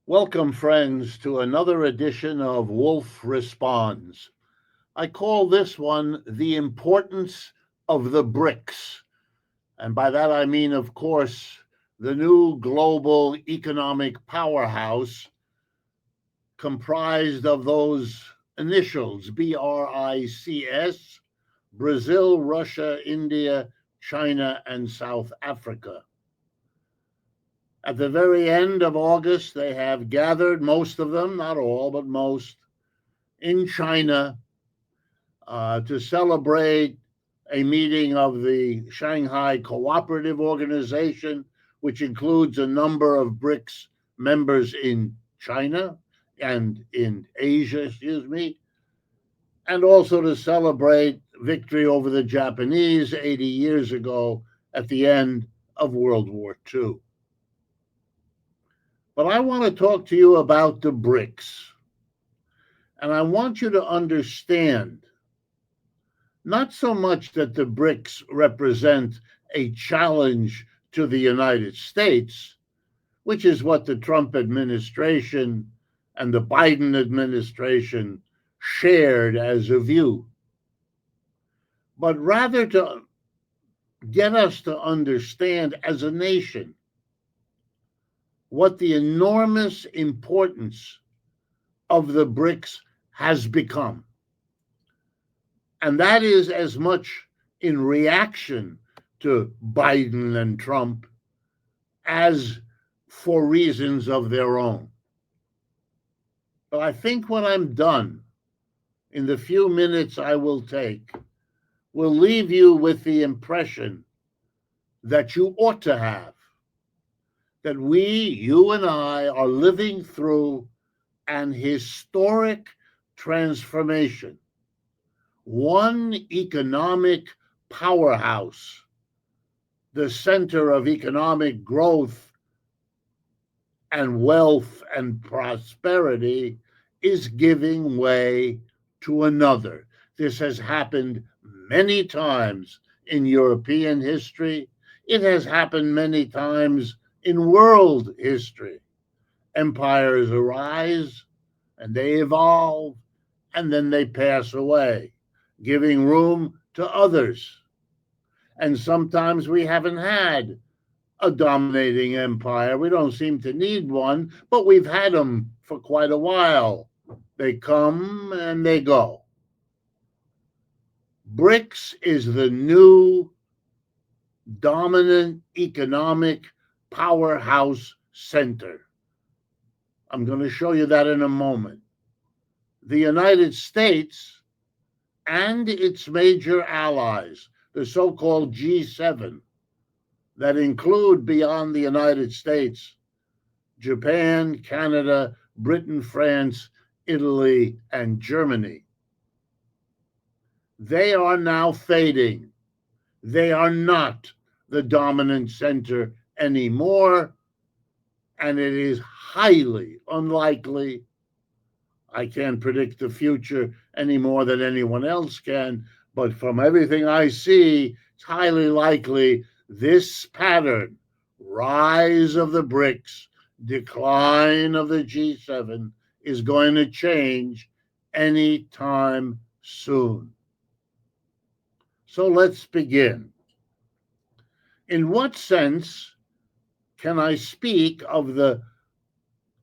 Welcome, friends, to another edition of Wolff Responds. I call this one The Importance of the BRICS. And by that I mean, of course, the new global economic powerhouse comprised of those initials BRICS: Brazil, Russia, India, China, and South Africa. At the very end of August, they have gathered, most of them, not all, but most, in China to celebrate a meeting of the Shanghai Cooperative Organization, which includes a number of BRICS members in China and in Asia, and also to celebrate victory over the Japanese 80 years ago at the end of World War II. But I want to talk to you about the BRICS. And I want you to understand not so much that the BRICS represent a challenge to the United States, which is what the Trump administration and the Biden administration shared as a view, but rather to get us to understand as a nation what the enormous importance of the BRICS has become. And that is as much in reaction to Biden and Trump as for reasons of their own. But I think when I'm done, in the few minutes I will take, will leave you with the impression that you ought to have, that we, you and I, are living through an historic transformation. One economic powerhouse, the center of economic growth and wealth and prosperity, is giving way to another. This has happened many times in European history. It has happened many times in world history. Empires arise and they evolve and then they pass away, giving room to others. And sometimes we haven't had a dominating empire. We don't seem to need one, but we've had them for quite a while. They come and they go. BRICS is the new dominant economic powerhouse center. I'm going to show you that in a moment. The United States and its major allies, the so-called G7, that include beyond the United States, Japan, Canada, Britain, France, Italy, and Germany. They are now fading. They are not the dominant center anymore, and it is highly unlikely. I can't predict the future any more than anyone else can, but from everything I see, it's highly likely this pattern, rise of the BRICS, decline of the G7, is going to change anytime soon. So let's begin. In what sense can I speak of the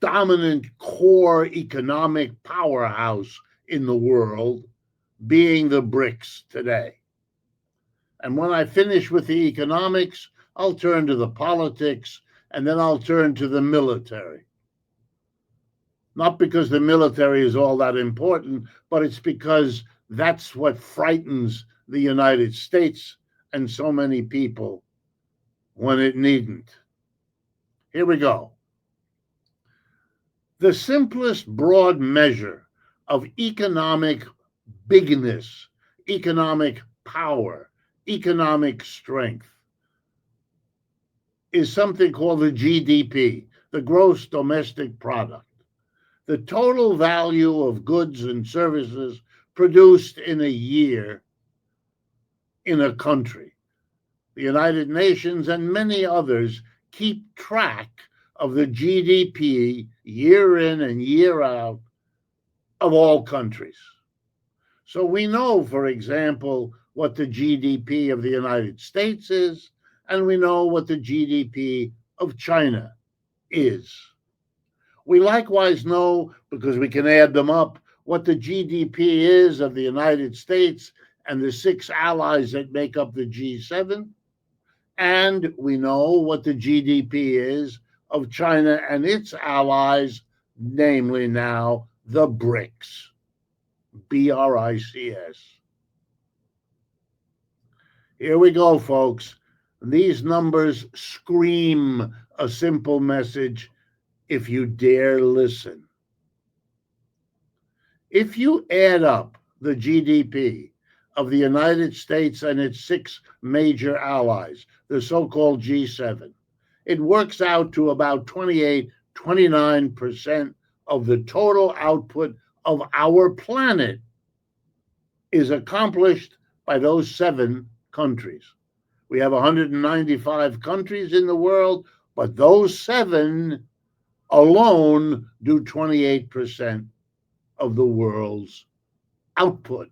dominant core economic powerhouse in the world being the BRICS today? And when I finish with the economics, I'll turn to the politics, and then I'll turn to the military. Not because the military is all that important, but it's because that's what frightens the United States and so many people when it needn't. Here we go. The simplest broad measure of economic bigness, economic power, economic strength is something called the GDP, the gross domestic product, the total value of goods and services produced in a year in a country. The United Nations and many others keep track of the GDP year in and year out of all countries. So we know, for example, what the GDP of the United States is, and we know what the GDP of China is. We likewise know, because we can add them up, what the GDP is of the United States and the 6 allies that make up the G7. And we know what the GDP is of China and its allies, namely now the BRICS, BRICS. Here we go, folks. These numbers scream a simple message if you dare listen. If you add up the GDP of the United States and its 6 major allies, the so-called G7, it works out to about 29% of the total output of our planet is accomplished by those 7 countries. We have 195 countries in the world, but those 7 alone do 28% of the world's output.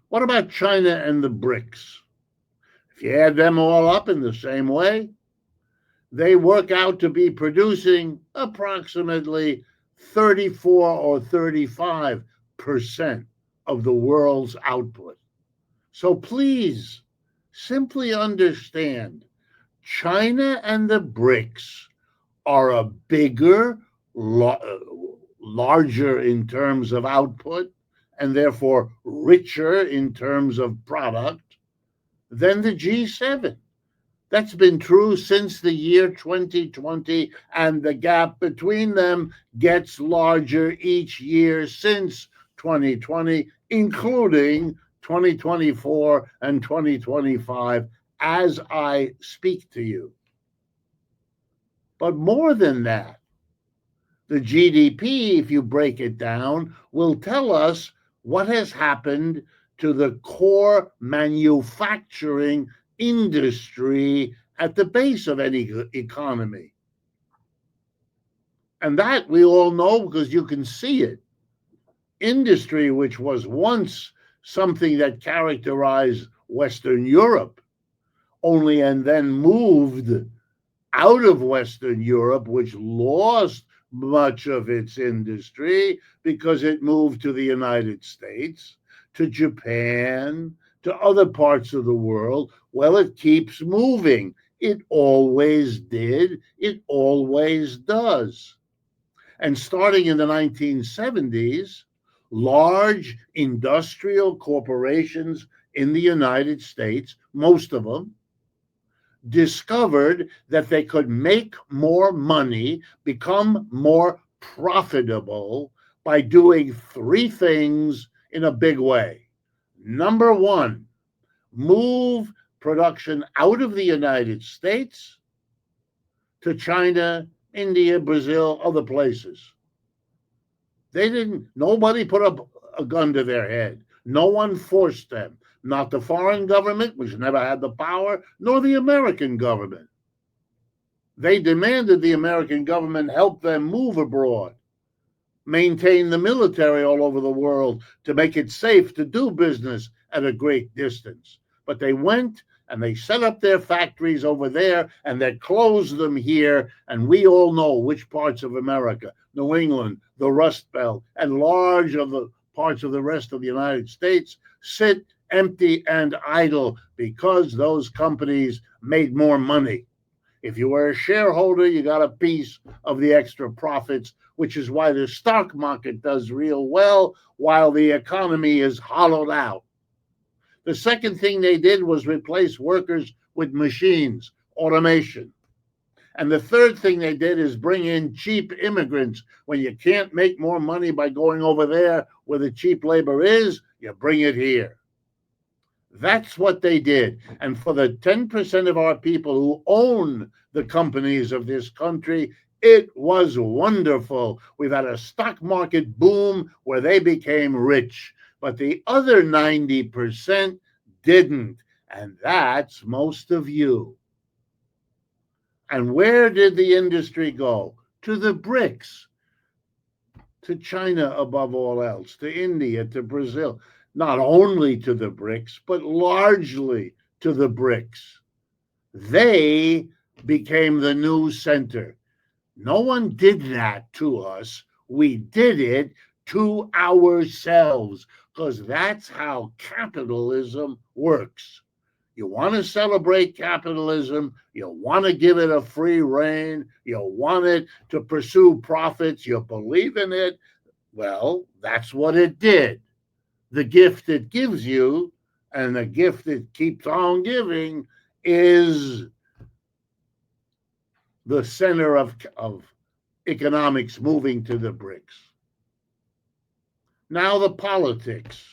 What about China and the BRICS? If you add them all up in the same way, they work out to be producing approximately 34 or 35% of the world's output. So please simply understand, China and the BRICS are a bigger, larger in terms of output, and therefore richer in terms of product than the G7. That's been true since the year 2020, and the gap between them gets larger each year since 2020, including 2024 and 2025, as I speak to you. But more than that, the GDP, if you break it down, will tell us what has happened to the core manufacturing industry at the base of any economy. And that we all know because you can see it. Industry, which was once something that characterized Western Europe, only and then moved out of Western Europe, which lost much of its industry because it moved to the United States, to Japan, to other parts of the world. Well, it keeps moving. It always did. It always does. And starting in the 1970s, large industrial corporations in the United States, most of them, discovered that they could make more money, become more profitable by doing 3 things in a big way. Number 1, move production out of the United States to China, India, Brazil, other places. Nobody put up a gun to their head. No one forced them. Not the foreign government, which never had the power, nor the American government. They demanded the American government help them move abroad, maintain the military all over the world to make it safe to do business at a great distance. But they went and they set up their factories over there and they closed them here. And we all know which parts of America, New England, the Rust Belt, and large of the parts of the rest of the United States sit empty and idle because those companies made more money. If you were a shareholder, you got a piece of the extra profits, which is why the stock market does real well while the economy is hollowed out. The second thing they did was replace workers with machines, automation. And the third thing they did is bring in cheap immigrants. When you can't make more money by going over there where the cheap labor is, you bring it here. That's what they did. And for the 10% of our people who own the companies of this country, it was wonderful. We've had a stock market boom where they became rich. But the other 90% didn't. And that's most of you. And where did the industry go? To the BRICS, to China above all else, to India, to Brazil. Not only to the BRICS, but largely to the BRICS. They became the new center. No one did that to us. We did it to ourselves, because that's how capitalism works. You want to celebrate capitalism, you want to give it a free rein, you want it to pursue profits, you believe in it. Well, that's what it did. The gift it gives you, and the gift it keeps on giving, is the center of economics moving to the BRICS. Now the politics.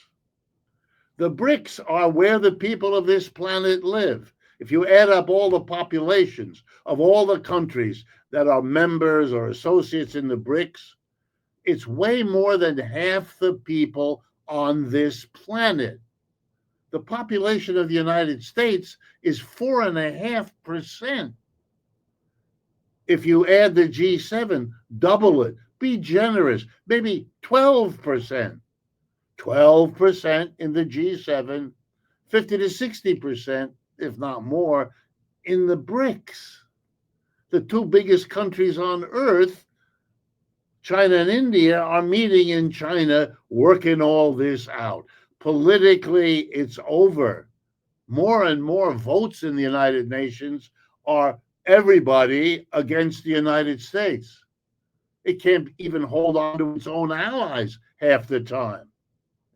The BRICS are where the people of this planet live. If you add up all the populations of all the countries that are members or associates in the BRICS, it's way more than half the people on this planet. The population of the United States is 4.5%. If you add the G7, double it. Be generous, maybe 12%. 12% in the G7, 50 to 60%, if not more, in the BRICS. The two biggest countries on earth, China and India, are meeting in China, working all this out. Politically, it's over. More and more votes in the United Nations are everybody against the United States. It can't even hold on to its own allies half the time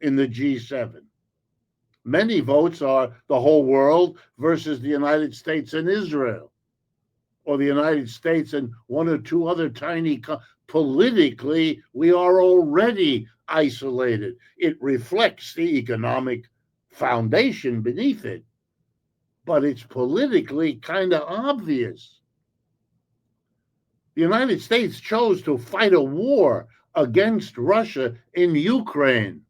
in the G7. Many votes are the whole world versus the United States and Israel, or the United States and one or two other tiny politically, we are already isolated. It reflects the economic foundation beneath it, but it's politically kind of obvious. The United States chose to fight a war against Russia in Ukraine,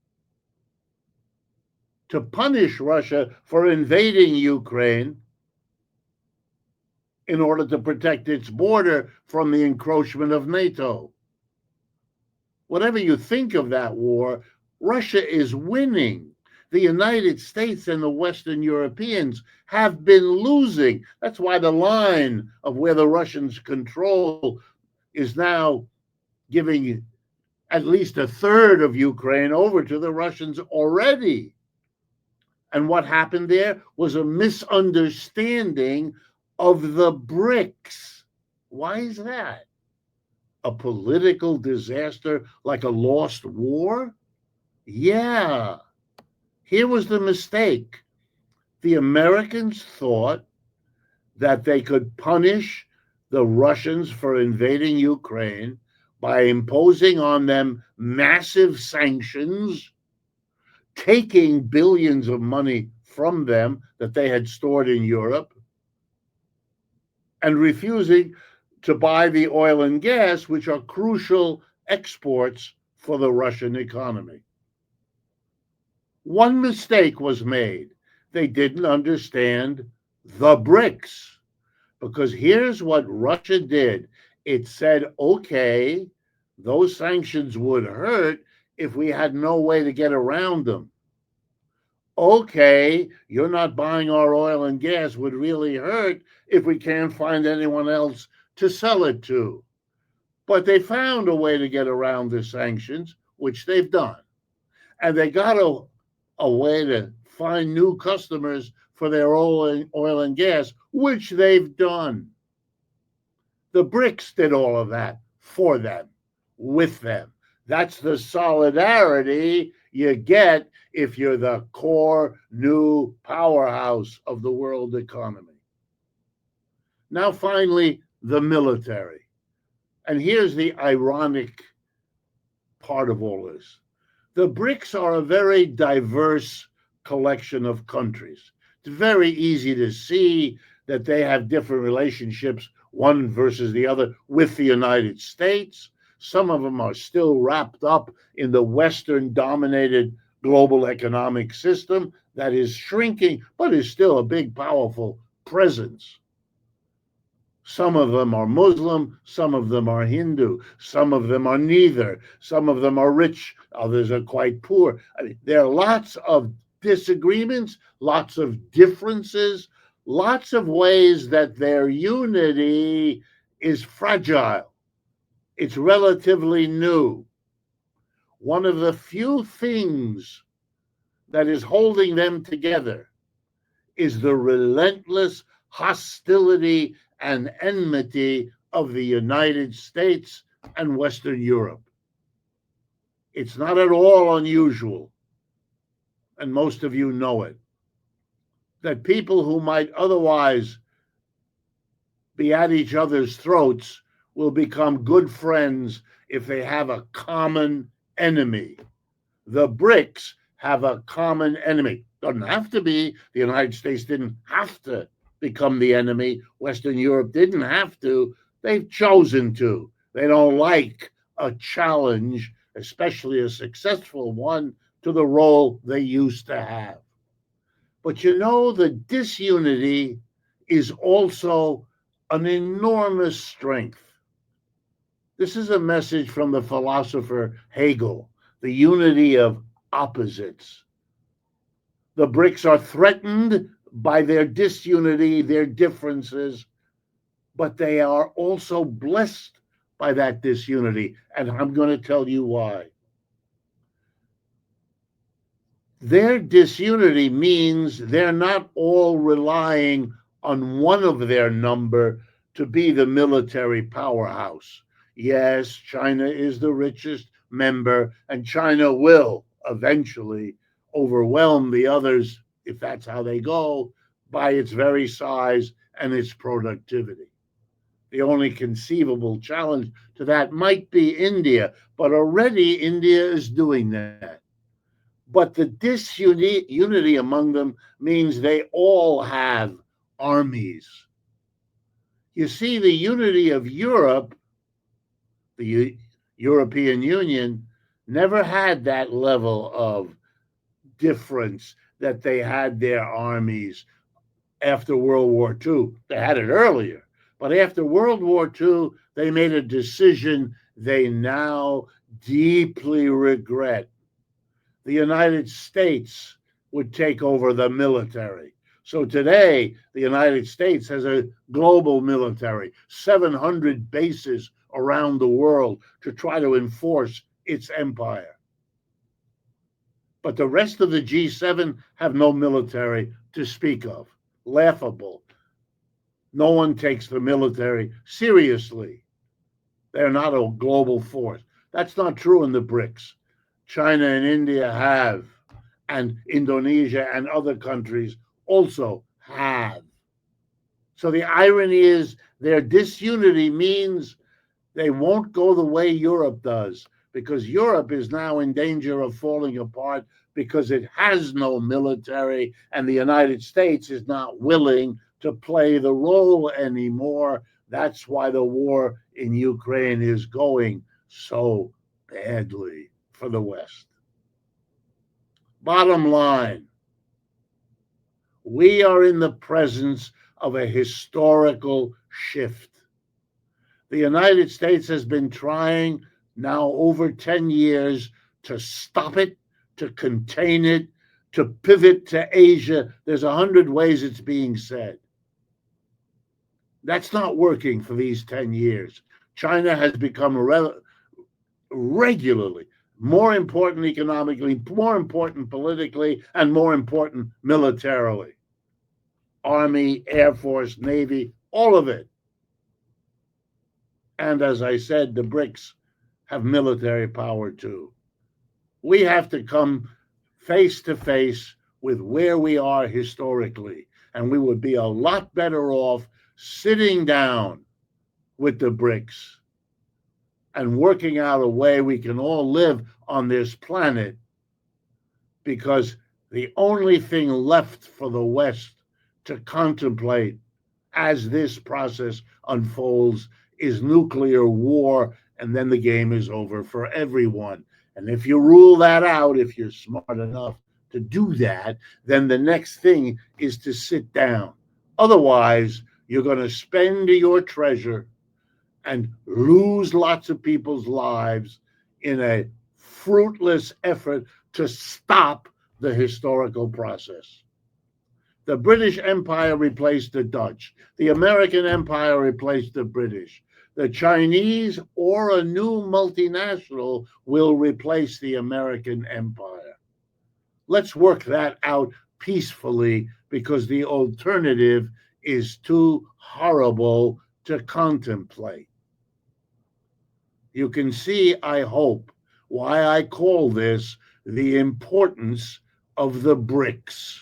to punish Russia for invading Ukraine in order to protect its border from the encroachment of NATO. Whatever you think of that war, Russia is winning. The United States and the Western Europeans have been losing. That's why the line of where the Russians control is now giving at least a third of Ukraine over to the Russians already. And what happened there was a misunderstanding of the BRICS. Why is that? A political disaster like a lost war? Yeah. Here was the mistake. The Americans thought that they could punish the Russians for invading Ukraine by imposing on them massive sanctions, taking billions of money from them that they had stored in Europe, and refusing to buy the oil and gas, which are crucial exports for the Russian economy. One mistake was made. They didn't understand the BRICS, because here's what Russia did. It said, okay, those sanctions would hurt if we had no way to get around them. Okay, you're not buying our oil and gas would really hurt if we can't find anyone else to sell it to. But they found a way to get around the sanctions, which they've done. And they got a way to find new customers for their oil and gas, which they've done. The BRICS did all of that for them, with them. That's the solidarity you get if you're the core new powerhouse of the world economy. Now, finally, the military. And here's the ironic part of all this. The BRICS are a very diverse collection of countries. It's very easy to see that they have different relationships, one versus the other, with the United States. Some of them are still wrapped up in the Western-dominated global economic system that is shrinking, but is still a big, powerful presence. Some of them are Muslim, some of them are Hindu, some of them are neither, some of them are rich, others are quite poor. I mean, there are lots of disagreements, lots of differences, lots of ways that their unity is fragile. It's relatively new. One of the few things that is holding them together is the relentless hostility and enmity of the United States and Western Europe. It's not at all unusual, and most of you know it, that people who might otherwise be at each other's throats will become good friends if they have a common enemy. The BRICS have a common enemy. Doesn't have to be. The United States didn't have to become the enemy. Western Europe didn't have to. They've chosen to. They don't like a challenge, especially a successful one, to the role they used to have. But you know, the disunity is also an enormous strength. This is a message from the philosopher Hegel, the unity of opposites. The BRICS are threatened by their disunity, their differences, but they are also blessed by that disunity. And I'm going to tell you why. Their disunity means they're not all relying on one of their number to be the military powerhouse. Yes, China is the richest member, and China will eventually overwhelm the others, if that's how they go, by its very size and its productivity. The only conceivable challenge to that might be India, but already India is doing that. But the disunity among them means they all have armies. You see, the unity of Europe, the European Union, never had that level of difference that they had their armies after World War II. They had it earlier, but after World War II, they made a decision they now deeply regret. The United States would take over the military. So today, the United States has a global military, 700 bases around the world to try to enforce its empire. But the rest of the G7 have no military to speak of. Laughable. No one takes the military seriously. They're not a global force. That's not true in the BRICS. China and India have, and Indonesia and other countries also have. So the irony is their disunity means they won't go the way Europe does, because Europe is now in danger of falling apart because it has no military, and the United States is not willing to play the role anymore. That's why the war in Ukraine is going so badly for the West. Bottom line, we are in the presence of a historical shift. The United States has been trying now over 10 years to stop it, to contain it, to pivot to Asia. There's 100 ways it's being said. That's not working for these 10 years. China has become regularly more important economically, more important politically, and more important militarily. Army, Air Force, Navy, all of it. And as I said, the BRICS have military power too. We have to come face to face with where we are historically, and we would be a lot better off sitting down with the BRICS and working out a way we can all live on this planet, because the only thing left for the West to contemplate as this process unfolds is nuclear war, and then the game is over for everyone. And if you rule that out, if you're smart enough to do that, then the next thing is to sit down. Otherwise, You're going to spend your treasure and lose lots of people's lives in a fruitless effort to stop the historical process. The British Empire replaced the Dutch. The American Empire replaced the British. The Chinese or a new multinational will replace the American Empire. Let's work that out peacefully, because the alternative is too horrible to contemplate. You can see, I hope, why I call this the importance of the BRICS.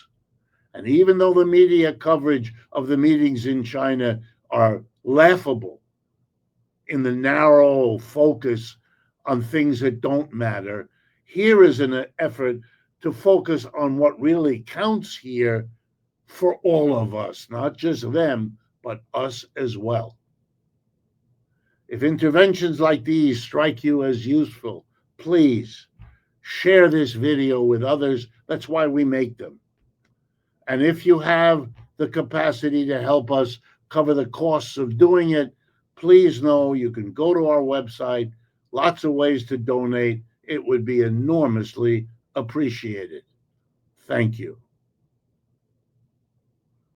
And even though the media coverage of the meetings in China are laughable in the narrow focus on things that don't matter, here is an effort to focus on what really counts here for all of us, not just them, but us as well. If interventions like these strike you as useful, please share this video with others. That's why we make them. And if you have the capacity to help us cover the costs of doing it, please know you can go to our website. Lots of ways to donate. It would be enormously appreciated. Thank you.